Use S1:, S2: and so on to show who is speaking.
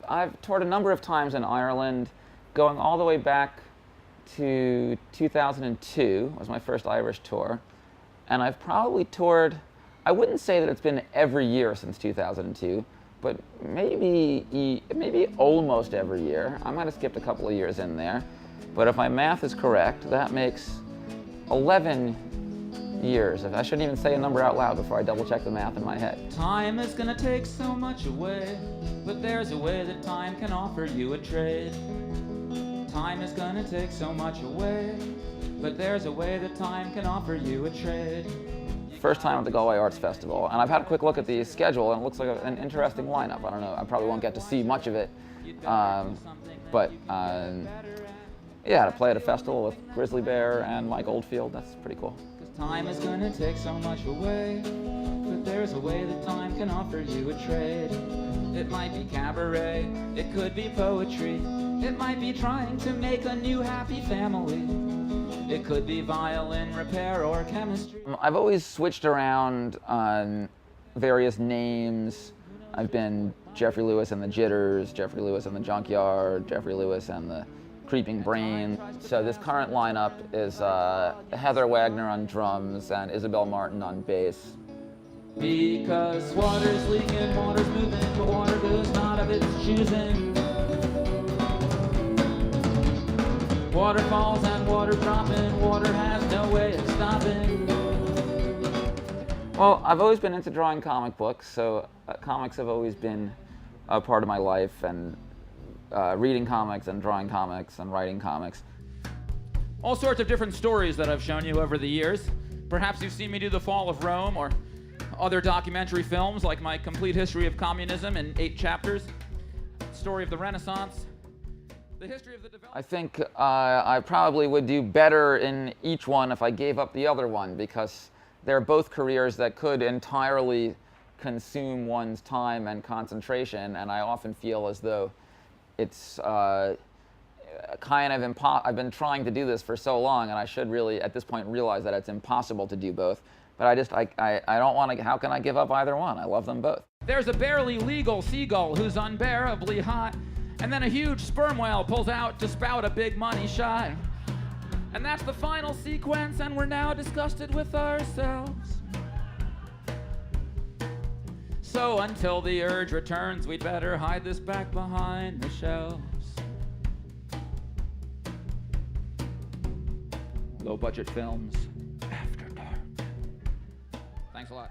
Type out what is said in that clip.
S1: I've toured a number of times in Ireland, going all the way back to 2002 was my first Irish tour. And I've probably toured, I wouldn't say that it's been every year since 2002, but maybe almost every year. I might have skipped a couple of years in there. But if my math is correct, that makes 11 years. I shouldn't even say a number out loud before I double check the math in my head.
S2: Time is gonna take so much away, but there's a way that time can offer you a trade. Time is gonna take so much away, but there's a way that time can offer you a trade.
S1: First time at the Galway Arts Festival, and I've had a quick look at the schedule, and it looks like an interesting lineup. I don't know, I probably won't get to see much of it, but yeah, to play at a festival with Grizzly Bear and Mike Oldfield, that's pretty cool.
S2: Time is gonna take so much away, but there's a way that time can offer you a trade. It might be cabaret, it could be poetry, it might be trying to make a new happy family. It could be violin repair or chemistry.
S1: I've always switched around on various names. I've been Jeffrey Lewis and the Jitters, Jeffrey Lewis and the Junkyard, Jeffrey Lewis and the Creeping Brain. So this current lineup is Heather Wagner on drums and Isabel Martin on bass.
S2: Because water's leaking, water's moving, but water goes not of its choosing. Water falls and water dropping, water has no way of stopping.
S1: Well, I've always been into drawing comic books, so comics have always been a part of my life, and reading comics and drawing comics and writing comics.
S2: All sorts of different stories that I've shown you over the years. Perhaps you've seen me do The Fall of Rome or other documentary films like my Complete History of Communism in 8 chapters, Story of the Renaissance, the history of the development.
S1: I think I probably would do better in each one if I gave up the other one, because they're both careers that could entirely consume one's time and concentration, and I often feel as though it's kind of I've been trying to do this for so long, and I should really, at this point, realize that it's impossible to do both. But I don't want to, how can I give up either one? I love them both.
S2: There's a barely legal seagull who's unbearably hot, and then a huge sperm whale pulls out to spout a big money shot. And that's the final sequence, and we're now disgusted with ourselves. So until the urge returns, we'd better hide this back behind the shelves. Low budget films after dark. Thanks a lot.